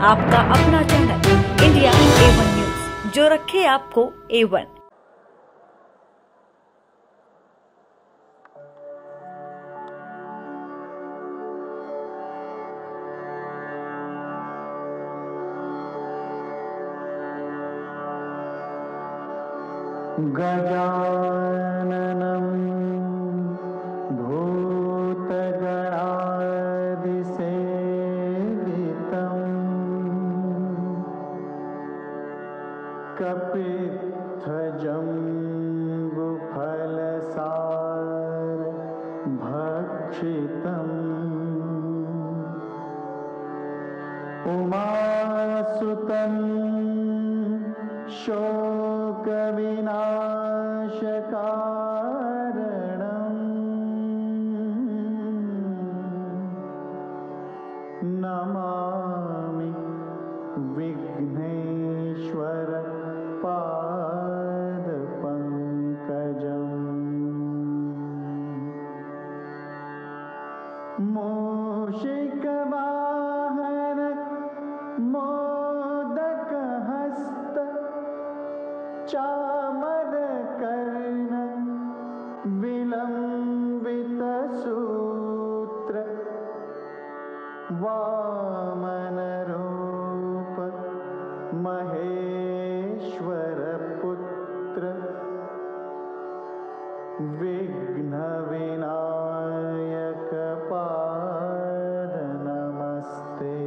आपका अपना channel India A1 news, जो रखे आपको A1। गजाननं भूतगणादिसेवितं कपित्थजम्बुफलसारभक्षितम् उमासुतं शोकविनाशकारणम् नमामि विघ्नेश्वर पादपङ्कजम्। मूषिकवाहन मोदकहस्त चामरकर्ण विलम्बितसूत्र वामनरूप महेश्वरपुत्र विघ्नविनायक पाद नमस्ते।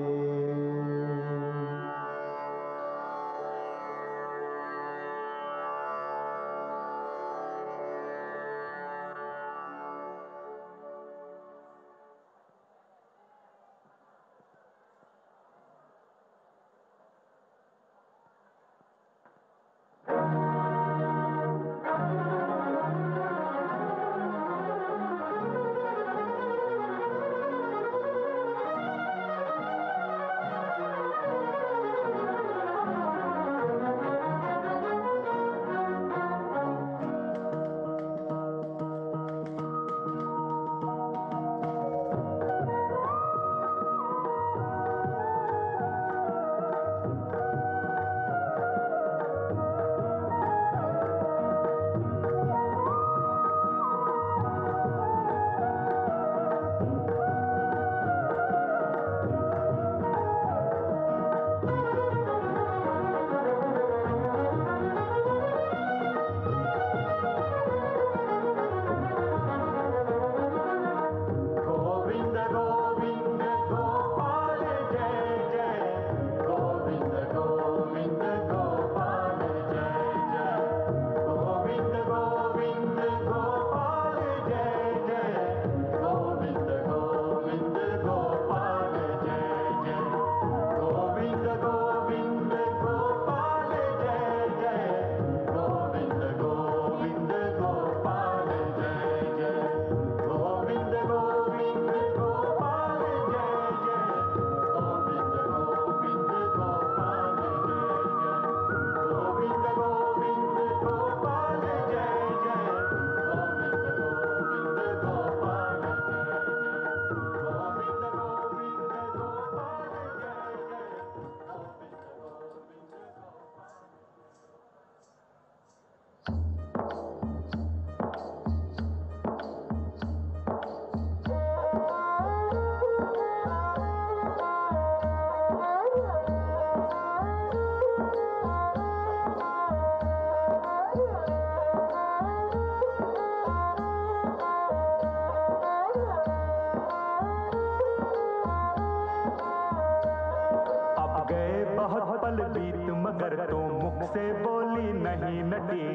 मगर तो मुख से बोली नहीं नटी,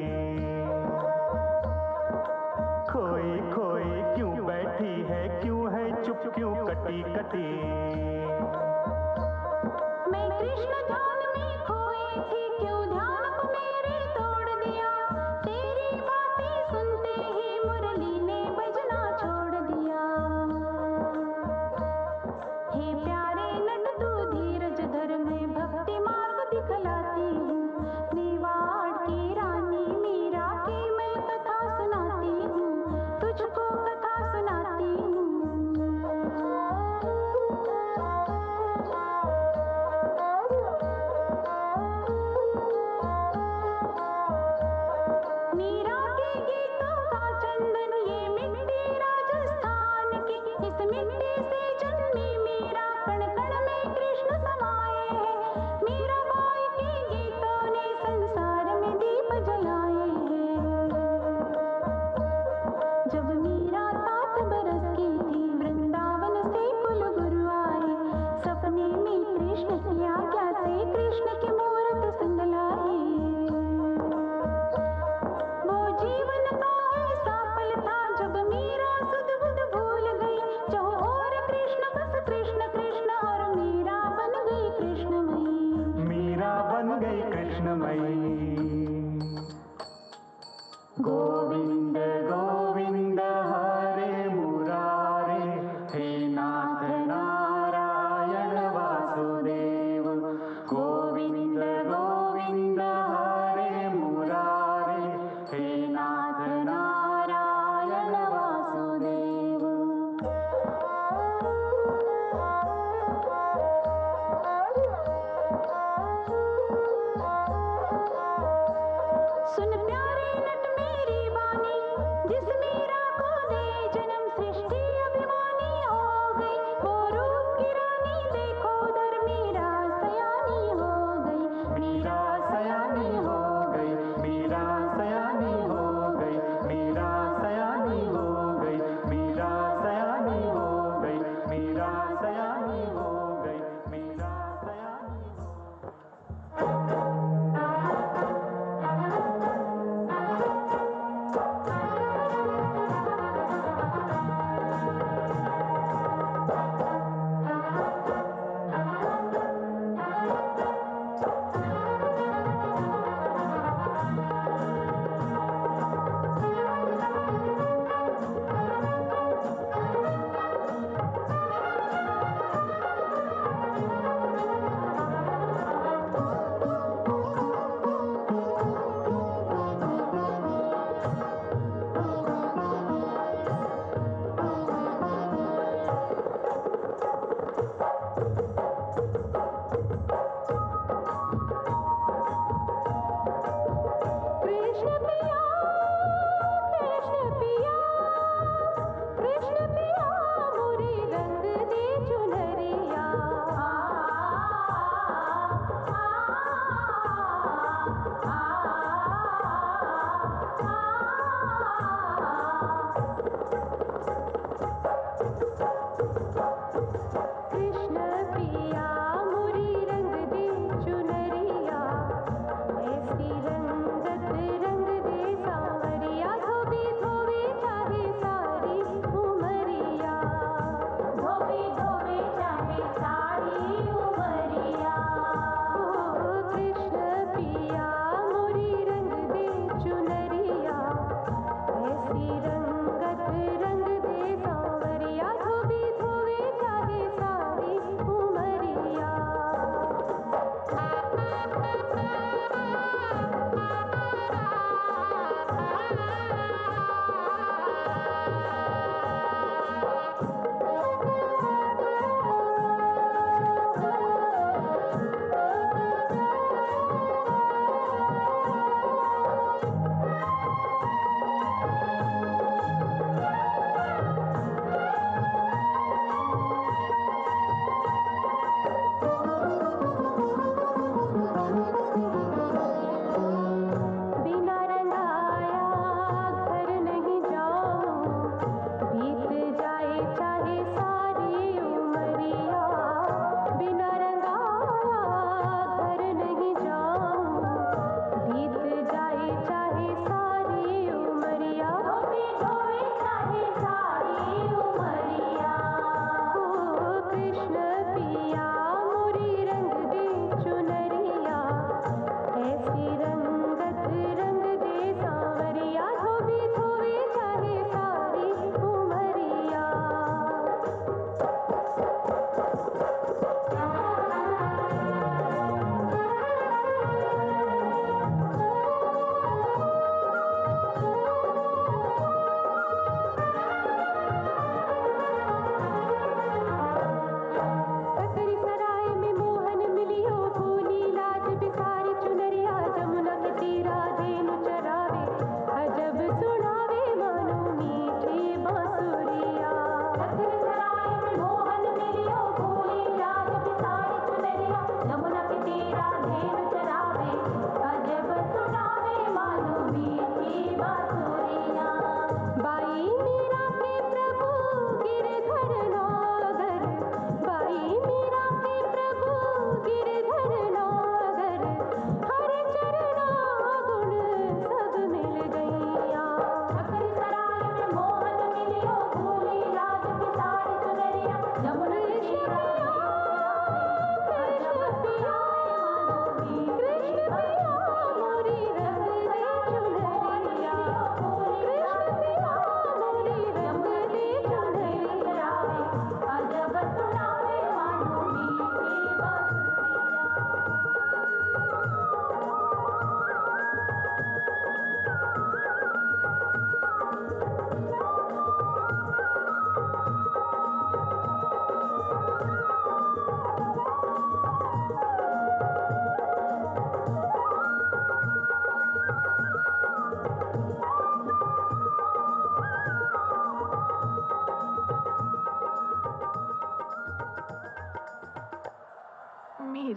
खोई खोई क्यों बैठी है, क्यों है चुप, क्यों कटी कटी। मैं कृष्ण ध्यान में खोई थी, क्यों ध्यान को मेरे तोड़ दिया। तेरी बातें सुनते ही मुरली ने बजना छोड़ दिया। हे प्यारे नट तू धीरज धर, मैं भक्ति मार्ग दिखलाती हूँ। मेवाड़ की रानी मीरा की मैं कथा सुनाती हूँ, तुझको कथा सुनाती हूँ।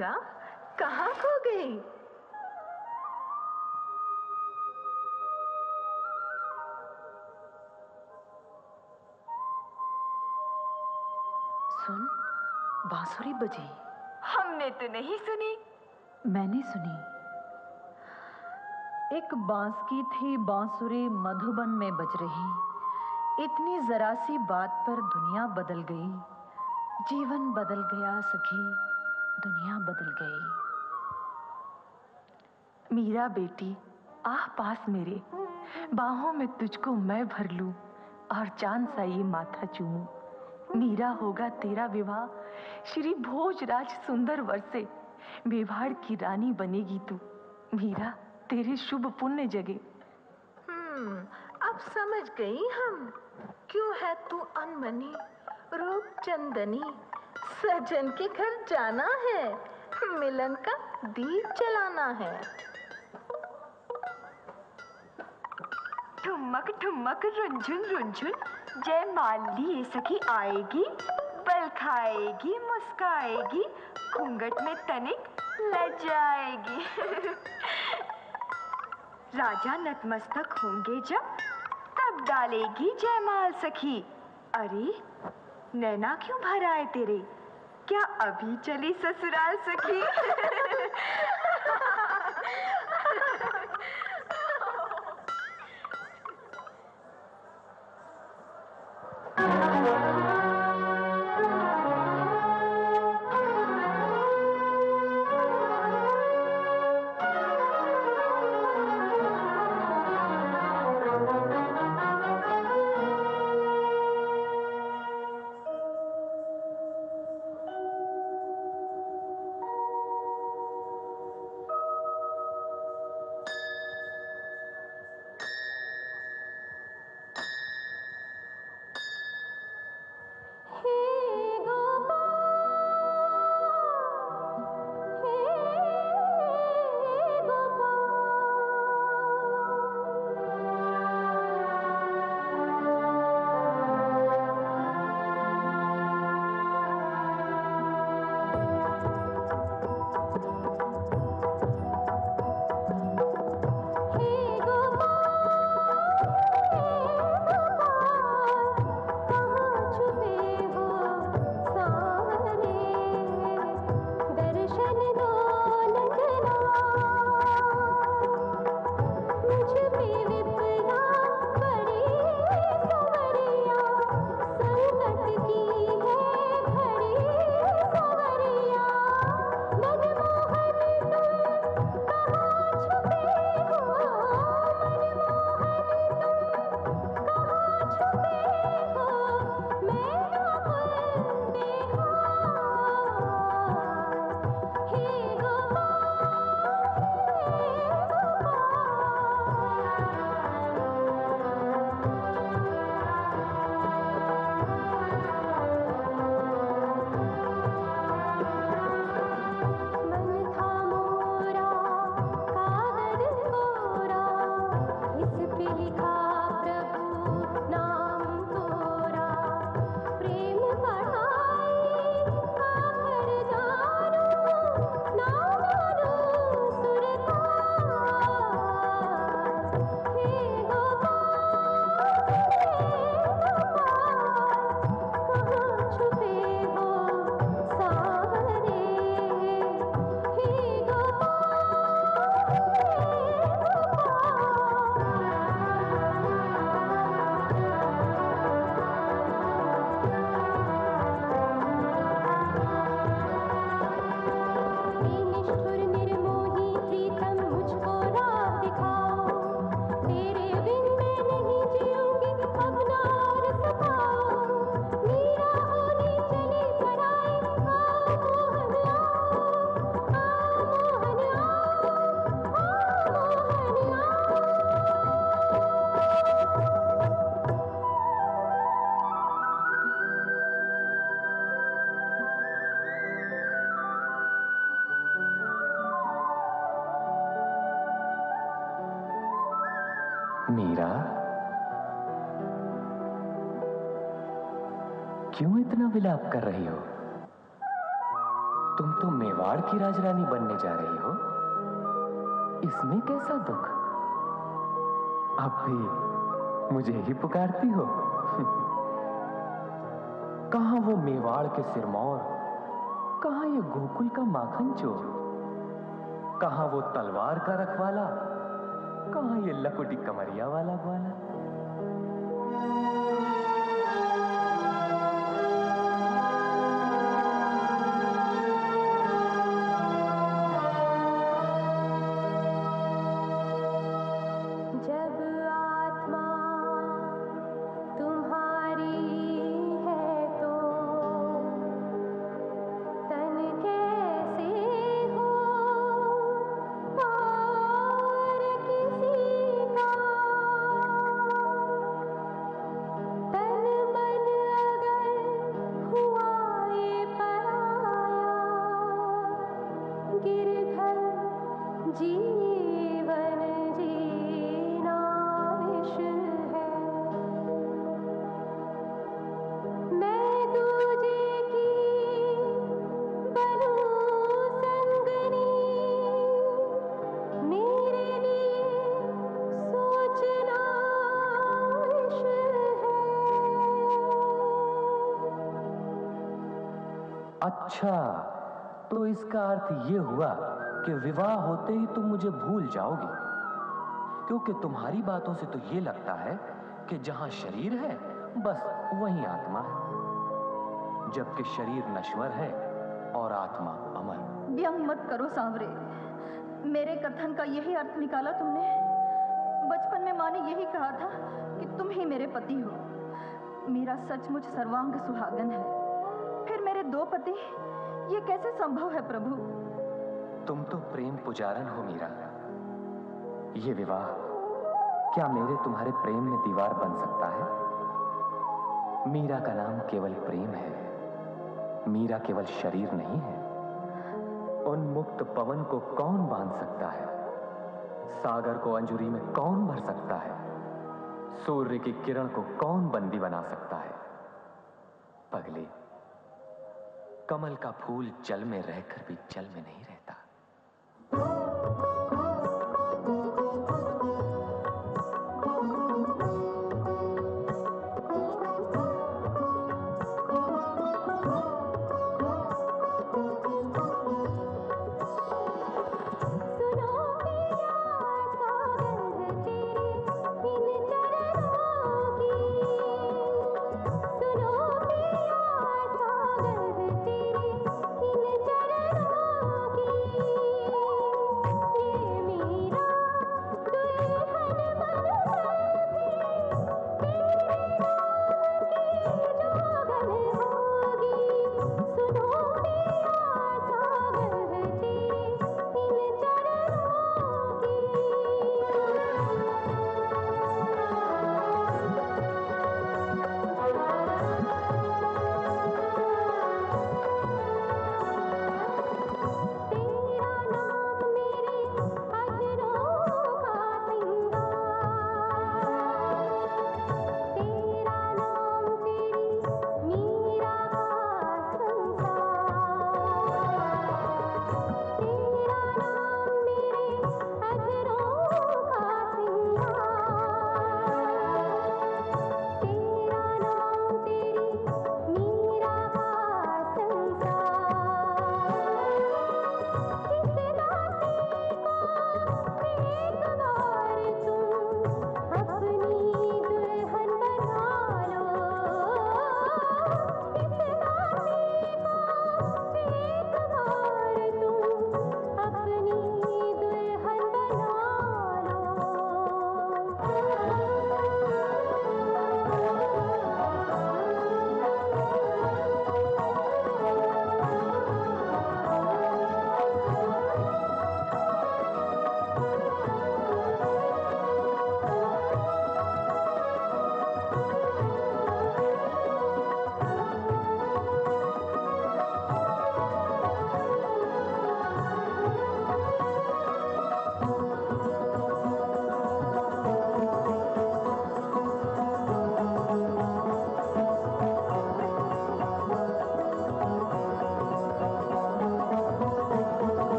मीरा, कहाँ खो गई? सुन, बांसुरी बजी। हमने तो नहीं सुनी। मैंने सुनी। एक बांस की थी बांसुरी मधुबन में बज रही। इतनी जरा सी बात पर दुनिया बदल गई। जीवन बदल गया सखी, दुनिया बदल गई। मीरा बेटी, आह पास मेरे, बाहों में तुझको मैं भर लूं और चांद सा ये माथा चूमूं। मीरा होगा तेरा विवाह श्री भोजराज सुंदर वर से। मेवाड़ की रानी बनेगी तू, मीरा तेरे शुभ पुण्य जगे। अब समझ गई हम, क्यों है तू अनमनी रूप चंदनी। सजन के घर जाना है, मिलन का दीप जलाना है। ठुमक ठुमक रुंझुन रुंझुन, जय माली ये सखी आएगी। बल खाएगी मुस्काएगी, घूंघट में तनिक लजाएगी। राजा नतमस्तक होंगे जब, तब डालेगी जयमाल सखी। अरे नैना क्यों भर आए तेरे, क्या अभी चली ससुराल सखी? मीरा, क्यों इतना विलाप कर रही हो? तुम तो मेवाड़ की राजरानी बनने जा रही हो, इसमें कैसा दुख? अब भी मुझे ही पुकारती हो? कहां वो मेवाड़ के सिरमौर, कहां ये गोकुल का माखन चोर, कहां वो तलवार का रखवाला, कहां ये लकुटी कमरिया वाला ग्वाला? जब आत्मा तुम्हारी है तो तन कैसे हो और किसी का? तन मन अगर हुआ ये पराया, गिरधर जीवन जीना विष है। मैं दूजे की बनूं संगनी, मेरे लिए सोचना विष है। अच्छा, तो इसका अर्थ ये हुआ कि विवाह होते ही तुम मुझे भूल जाओगी, क्योंकि तुम्हारी बातों से तो ये लगता है कि जहां शरीर है बस वहीं आत्मा है, जबकि शरीर नश्वर है और आत्मा अमर। व्यंग मत करो सांवरे, मेरे कथन का यही अर्थ निकाला तुमने? बचपन में माँ ने यही कहा था कि तुम ही मेरे पति हो। मेरा सचमुच सर्वांग सुहागन है, फिर मेरे दो पति, ये कैसे संभव है प्रभु? तुम तो प्रेम पुजारन हो मीरा। ये विवाह क्या मेरे तुम्हारे प्रेम में दीवार बन सकता है? मीरा का नाम केवल प्रेम है, मीरा केवल शरीर नहीं है। उन्मुक्त पवन को कौन बांध सकता है? सागर को अंजुरी में कौन भर सकता है? सूर्य की किरण को कौन बंदी बना सकता है? पगली, कमल का फूल जल में रहकर भी जल में नहीं रहता। सुनो पिया सौगंध तेरी इन चरणों की,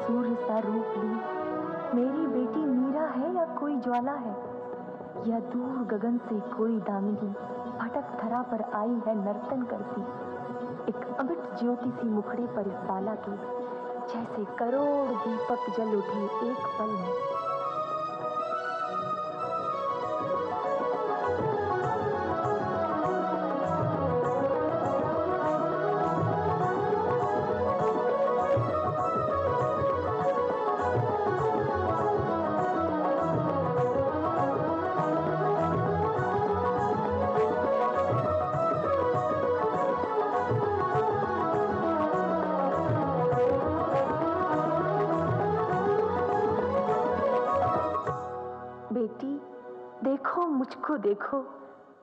सूर्य सा रूप ली मेरी बेटी मीरा है या कोई ज्वाला है, या दूर गगन से कोई दामिनी भटक धरा पर आई है नर्तन करती, एक अमिट ज्योति सी मुखड़े पर इस बाला के, जैसे करोड़ दीपक जल उठे एक पल में। बेटी देखो मुझको देखो,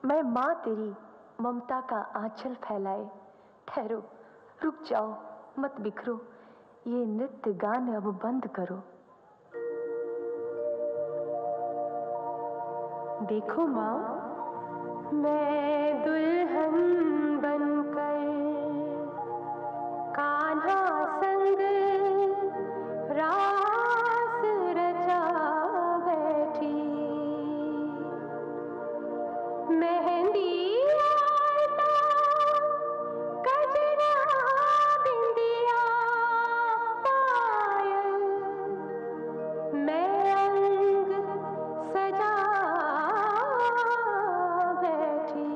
मैं माँ तेरी ममता का आंचल फैलाए। ठहरो, रुक जाओ, मत बिखरो, ये नृत्य गान अब बंद करो। देखो माँ, मैं दुल्हन बनकर कान्हा संग रास रचा बैठी, मेहंदी आलता गजरा बिंदिया पायल, मैं अंग सजा बैठी।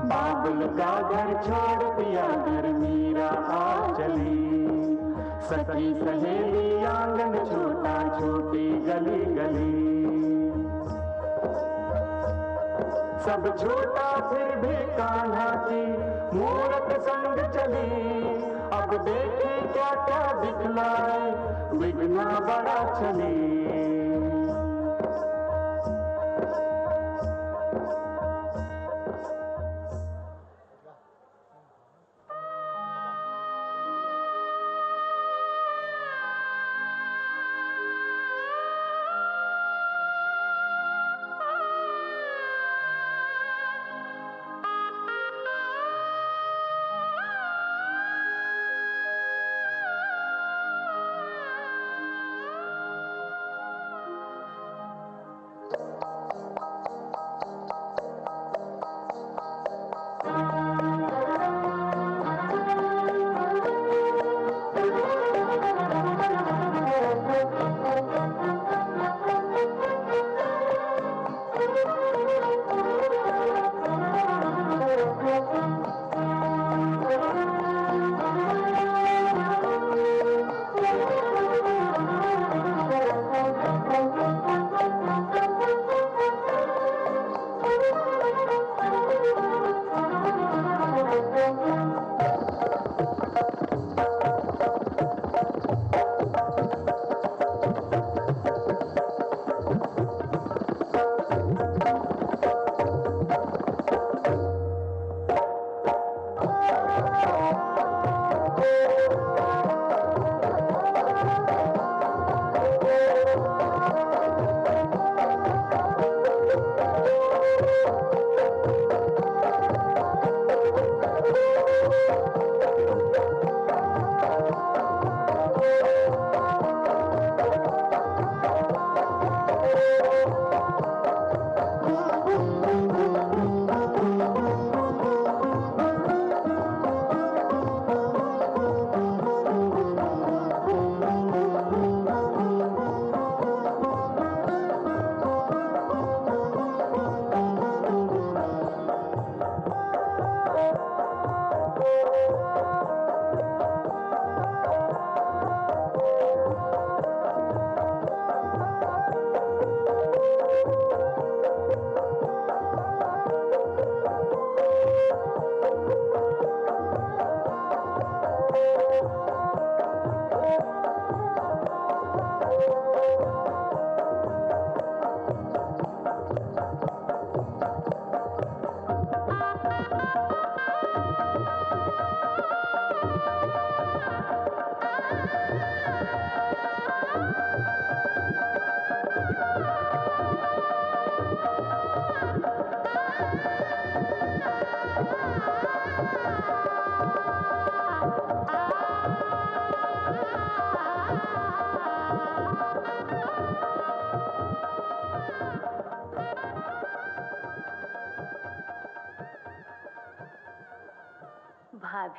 बाबुल का घर छोड़ दिया घर मीरा आ चली, सखी सहेली आंगन छोटा छोटी गली गली, सब छूटा फिर भी कान्हा की मूरत संग चली, अब देखे क्या क्या दिखलाए विघ्ना बड़ा चली।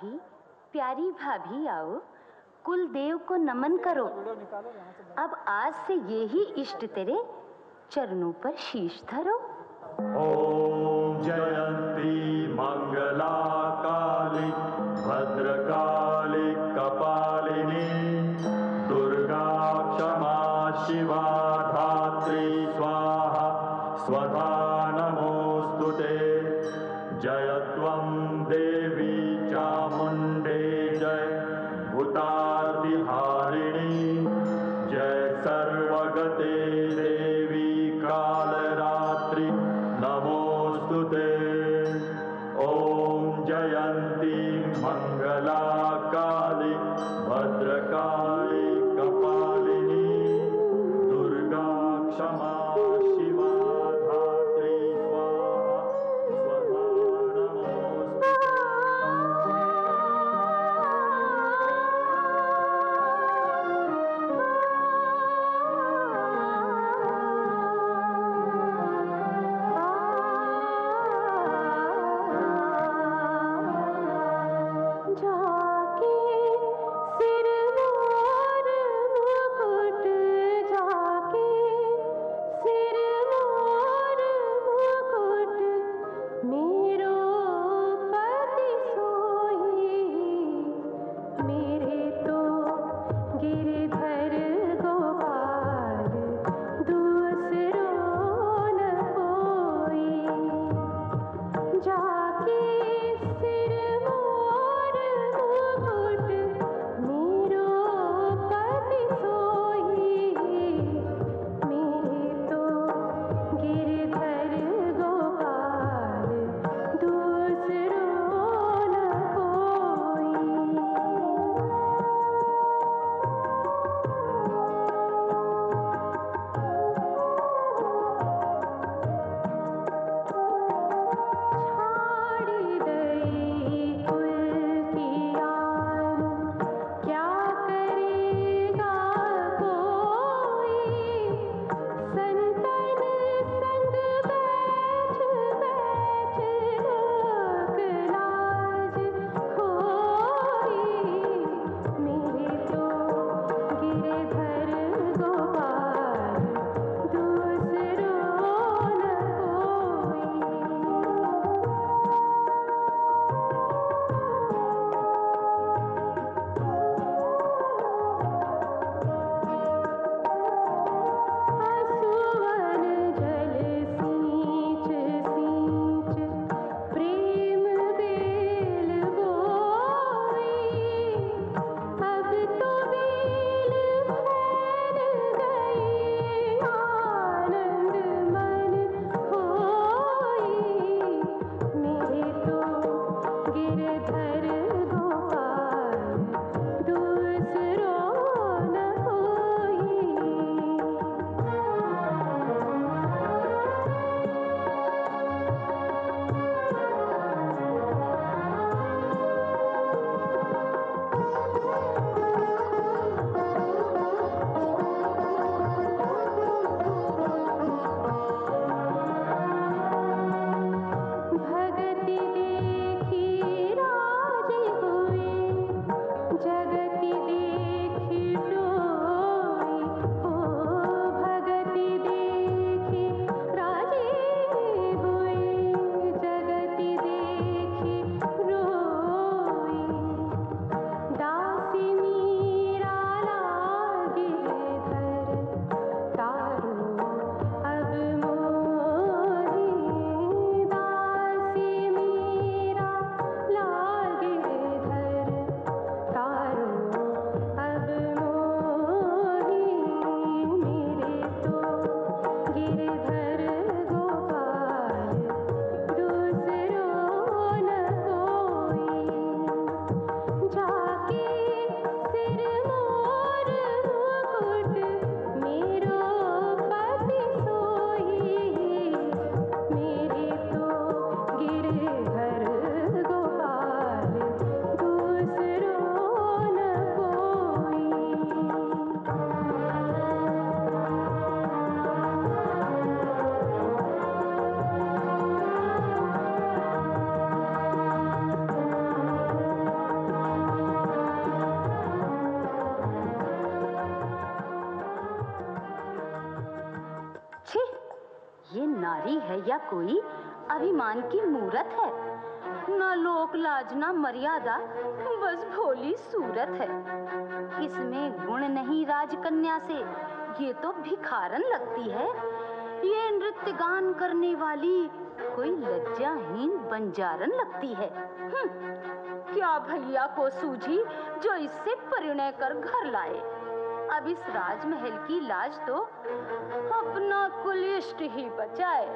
भाभी, प्यारी भाभी आओ, कुल देव को नमन करो। अब आज से ये ही इष्ट तेरे चरणों पर शीश धरो। ओम जयंती मंगला काली भद्रकाली कपालिनी दुर्गा क्षमा शिवा धात्री स्वाहा स्वधा नमोस्तुते। जय त्वं देवी चामुंडे जय भूतादिहारिणी जय सर्वगते देवी कालरात्रि नमोस्तुते। ओम जयंती मंगला काली भद्रकाली कपालिनी है या कोई अभिमान की मूरत है। ना लोक लाज ना मर्यादा, बस भोली सूरत है। इसमें गुण नहीं राजकन्या से, ये तो भिखारन लगती है। ये नृत्य गान करने वाली कोई लज्जाहीन बंजारन लगती है। क्या भैया को सूझी जो इससे परिणय कर घर लाए। अब इस राजमहल की लाज तो अपना कुलिष्ट ही बचाए।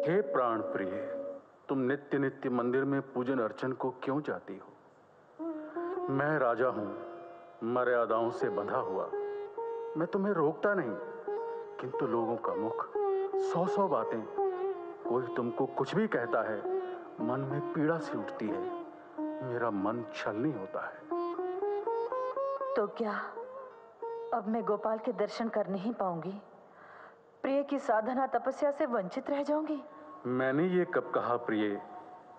हे प्राण प्रिय, तुम नित्य नित्य मंदिर में पूजन अर्चन को क्यों जाती हो? मैं राजा हूं, मर्यादाओं से बंधा हुआ। मैं तुम्हें रोकता नहीं, किंतु लोगों का मुख 100-100 बातें। कोई तुमको कुछ भी कहता है, मन में पीड़ा सी उठती है। मेरा मन छलनी होता है। तो क्या अब मैं गोपाल के दर्शन कर नहीं पाऊंगी? प्रिय की साधना तपस्या से वंचित रह जाऊंगी? मैंने ये कब कहा प्रिय?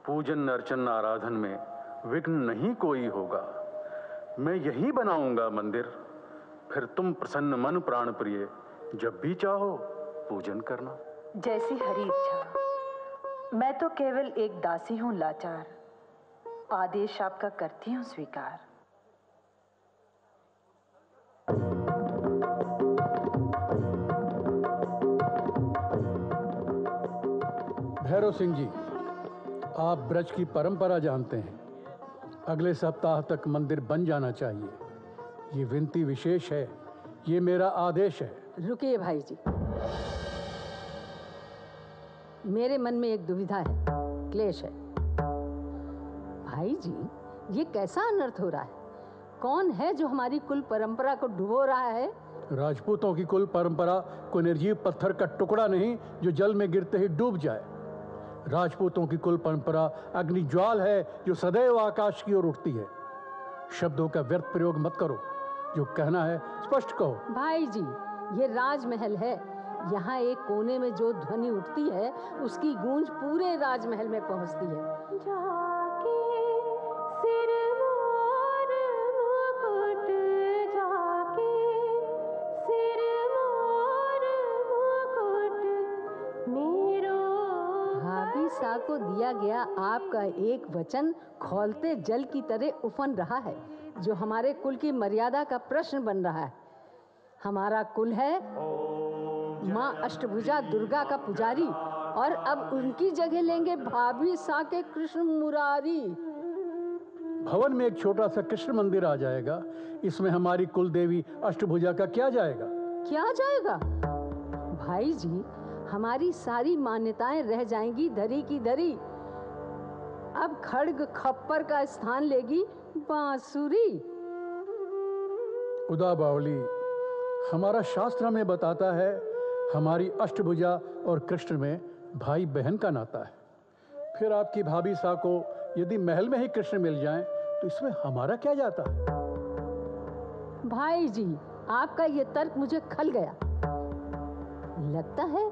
पूजन अर्चन आराधन में विघ्न नहीं कोई होगा। मैं यही बनाऊंगा मंदिर, फिर तुम प्रसन्न मन प्राण प्रिय जब भी चाहो पूजन करना। जैसी हरी इच्छा। मैं तो केवल एक दासी हूं लाचार। आदेश आपका करती हूं स्वीकार। भैरव सिंह जी, आप ब्रज की परंपरा जानते हैं। अगले सप्ताह तक मंदिर बन जाना चाहिए। ये विनती विशेष है, ये मेरा आदेश है। रुकिए भाई जी, मेरे मन में एक दुविधा है, क्लेश है। भाई जी, ये कैसा अनर्थ हो रहा है? कौन है जो हमारी कुल परंपरा को डुबो रहा है? राजपूतों की कुल परंपरा कोई निर्जीव पत्थर का टुकड़ा नहीं जो जल में गिरते ही डूब जाए। राजपूतों की कुल परंपरा अग्नि ज्वाल है जो सदैव आकाश की ओर उठती है। शब्दों का व्यर्थ प्रयोग मत करो, जो कहना है स्पष्ट कहो। भाई जी, ये राजमहल है। यहाँ एक कोने में जो ध्वनि उठती है उसकी गूंज पूरे राजमहल में पहुँचती है। जाके सिर मोर मुकुट, जाके सिर मोर मुकुट मेरो। भाभी सा को दिया गया आपका एक वचन खौलते जल की तरह उफन रहा है, जो हमारे कुल की मर्यादा का प्रश्न बन रहा है। हमारा कुल है माँ अष्टभुजा दुर्गा का पुजारी, और अब उनकी जगह लेंगे भाभी सा के कृष्ण मुरारी। भवन में एक छोटा सा कृष्ण मंदिर आ जाएगा, इसमें हमारी कुल देवी अष्टभुजा का क्या जाएगा? क्या जाएगा? भाई जी, हमारी सारी मान्यताएं रह जाएंगी धरी की धरी। अब खड्ग खप्पर का स्थान लेगी बांसुरी। उदा बावली, हमारा शास्त्र में बताता है हमारी अष्टभुजा और कृष्ण में भाई बहन का नाता है। फिर आपकी भाभी सा को यदि महल में ही कृष्ण मिल जाएं, तो इसमें हमारा क्या जाता है? भाई जी, आपका ये तर्क मुझे खल गया। लगता है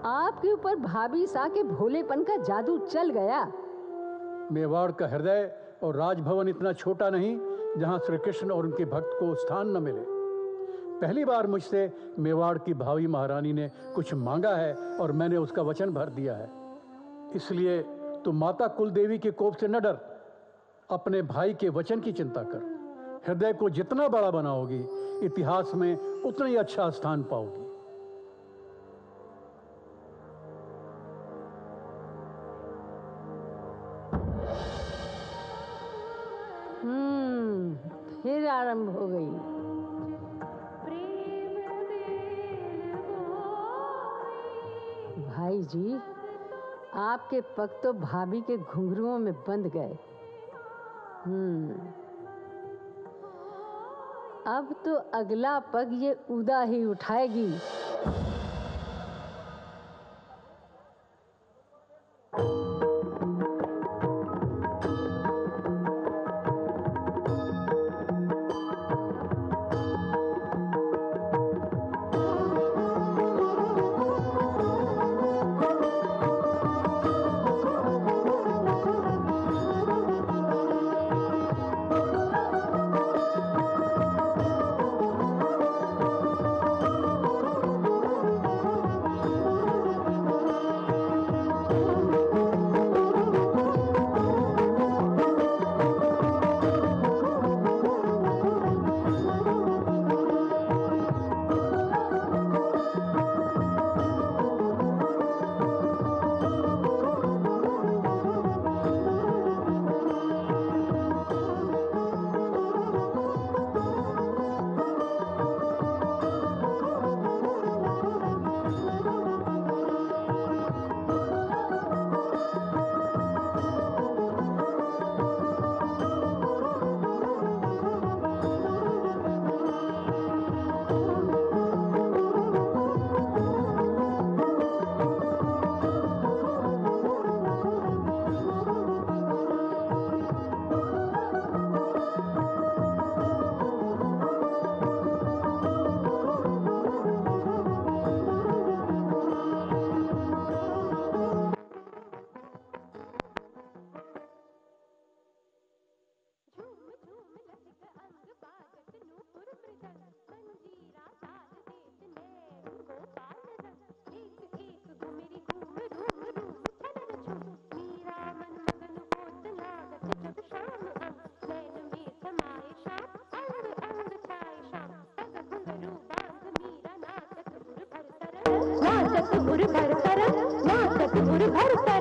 आपके ऊपर भाभी सा के भोलेपन का जादू चल गया। मेवाड़ का हृदय और राजभवन इतना छोटा नहीं जहां श्री कृष्ण और उनके भक्त को स्थान न मिले। पहली बार मुझसे मेवाड़ की भावी महारानी ने कुछ मांगा है और मैंने उसका वचन भर दिया है। इसलिए तुम माता कुलदेवी के कोप से न डर, अपने भाई के वचन की चिंता कर। हृदय को जितना बड़ा बनाओगी, इतिहास में उतना ही अच्छा स्थान पाओगी। फिर आरंभ हो गई। भाई जी, आपके पग तो भाभी के घुंघरुओं में बंध गए। अब तो अगला पग ये उदा ही उठाएगी। नाचत उर भर कर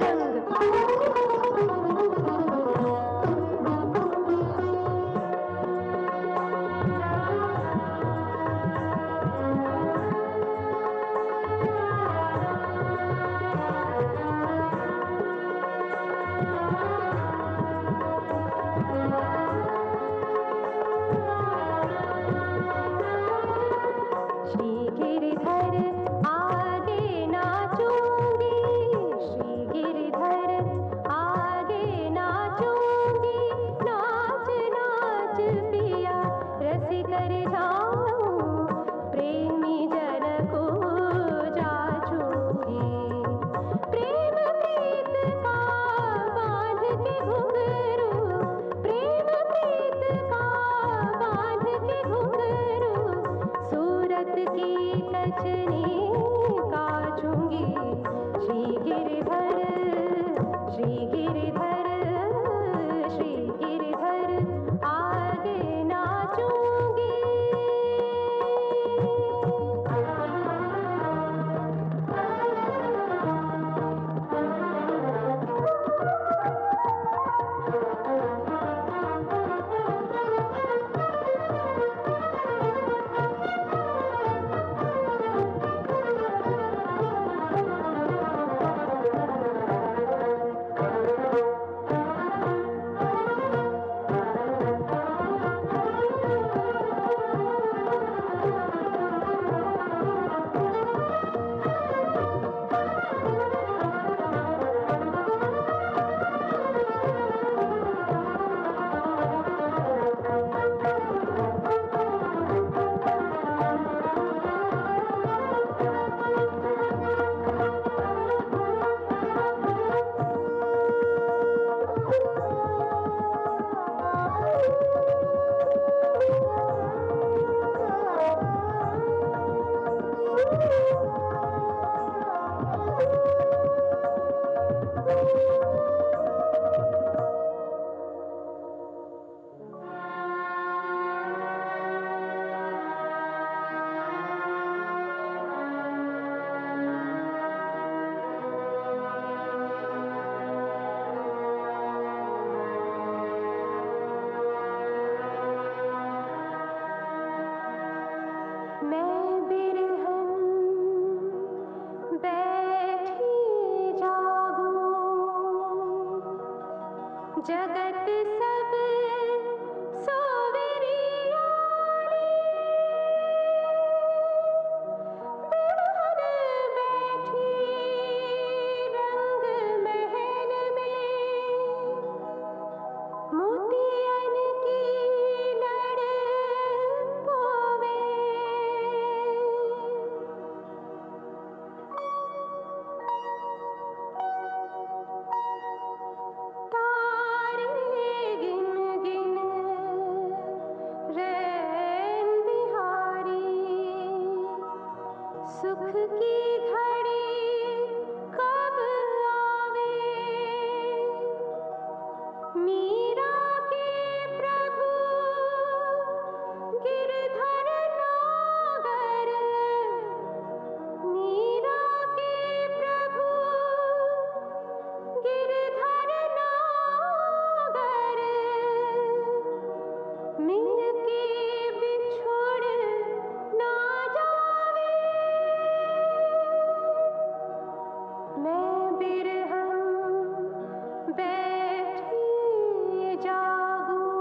जगत सब सोवेरिया दुल्हन बैठी रंग महल में मोतियन की लड़ पोवे तारे गिन गिन रैन बिहारी सुख की घड़ी कब आवे मीरा के प्रभु गिरधर नागर मीरा के प्रभु गिरधर नागर मिल के बिछुड़ ना जावे मैं बिरहन बैठी जागूं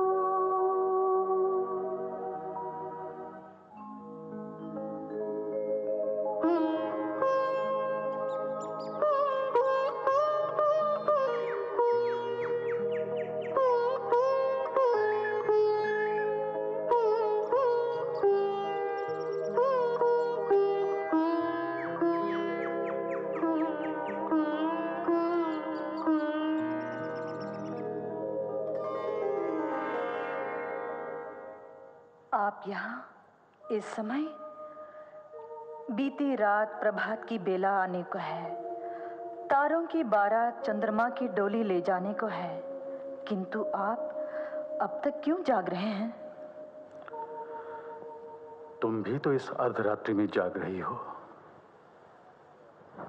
आप यहाँ इस समय? बीती रात प्रभात की बेला आने को है, तारों की बारात चंद्रमा की डोली ले जाने को है, किंतु आप अब तक क्यों जाग रहे हैं? तुम भी तो इस अर्धरात्रि में जाग रही हो।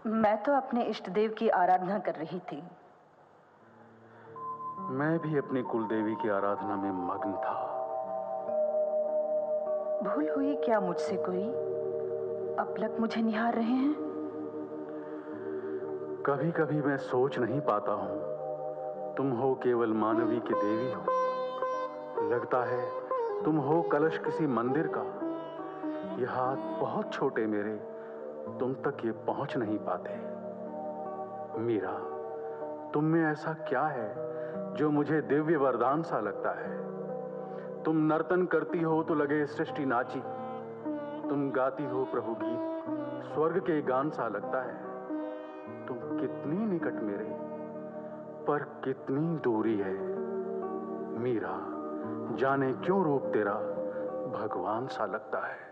मैं तो अपने इष्ट देव की आराधना कर रही थी। मैं भी अपनी कुलदेवी की आराधना में मग्न था। भूल हुई क्या मुझसे कोई? अपलक मुझे निहार रहे हैं। कभी कभी मैं सोच नहीं पाता हूं तुम हो केवल मानवी की देवी हो। लगता है तुम हो कलश किसी मंदिर का। ये हाथ बहुत छोटे मेरे, तुम तक ये पहुंच नहीं पाते। मीरा, तुम में ऐसा क्या है जो मुझे दिव्य वरदान सा लगता है? तुम नर्तन करती हो तो लगे सृष्टि नाची, तुम गाती हो प्रभु गीत स्वर्ग के गान सा लगता है। तुम कितनी निकट मेरे, पर कितनी दूरी है। मीरा, जाने क्यों रूप तेरा भगवान सा लगता है।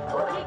होली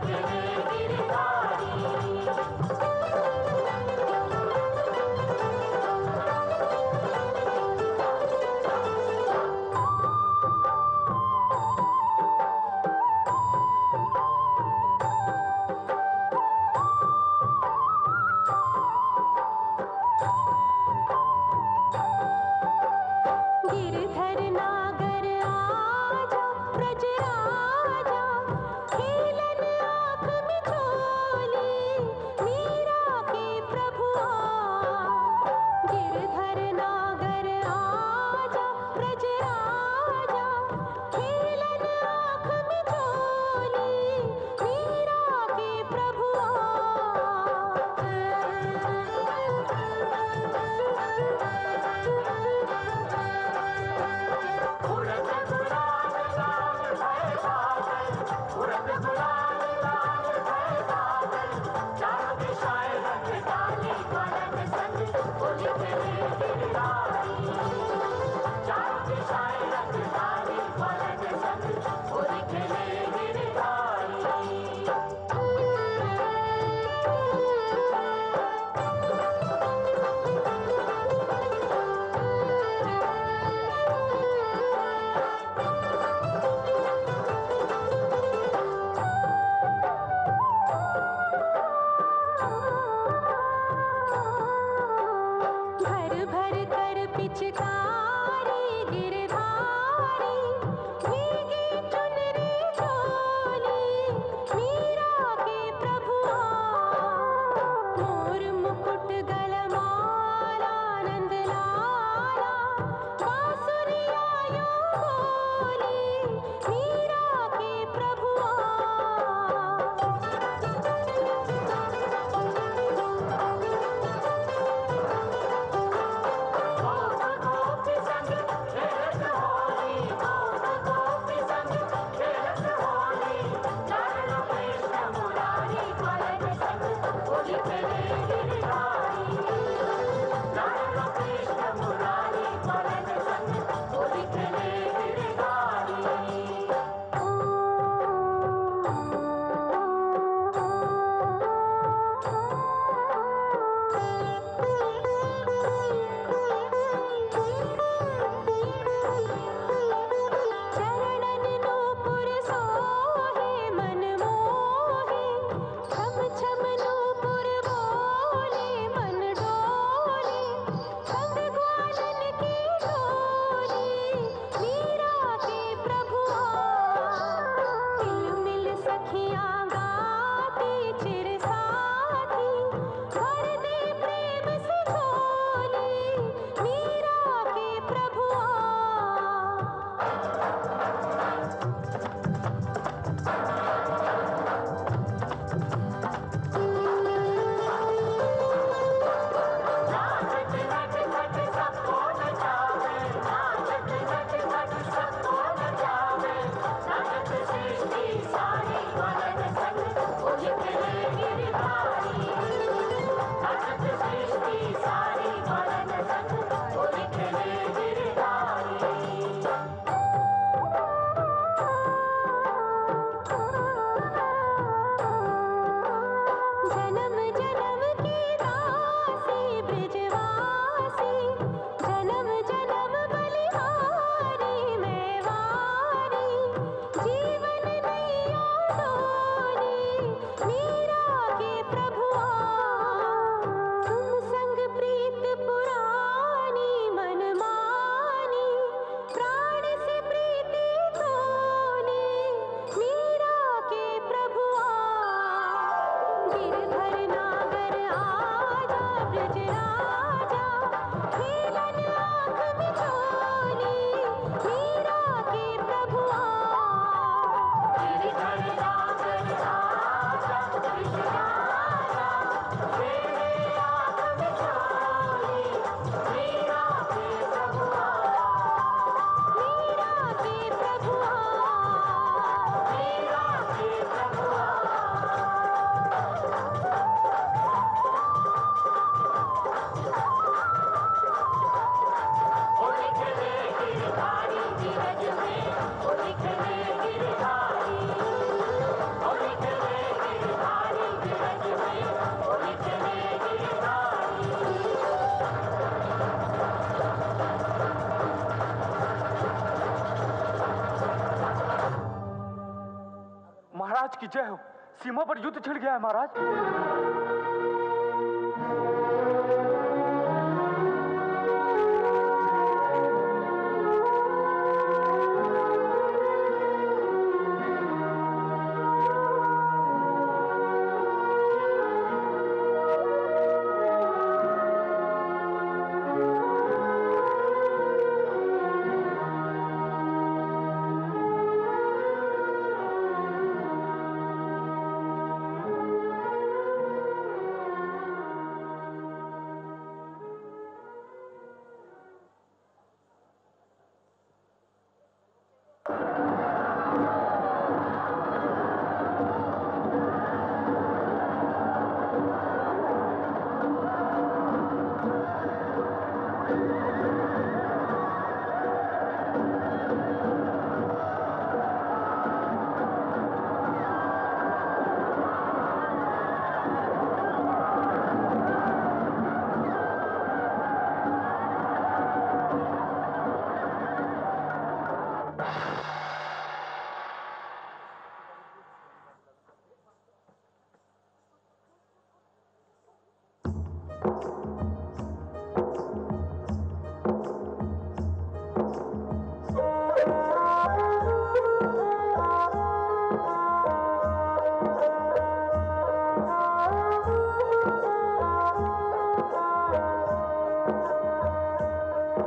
महाराज की जय हो। सीमा पर युद्ध छिड़ गया है महाराज।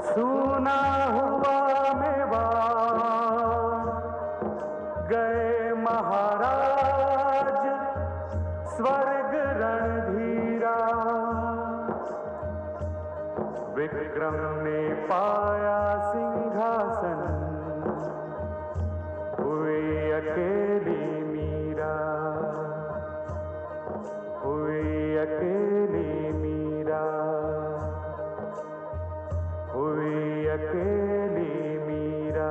सुना हुआ मेवाड़ गए महाराज स्वर्ग रणधीरा। विक्रम ने पाया सिंहासन हुई अकेली मीरा, हुई अकेली मीरा, हुई अकेली मीरा।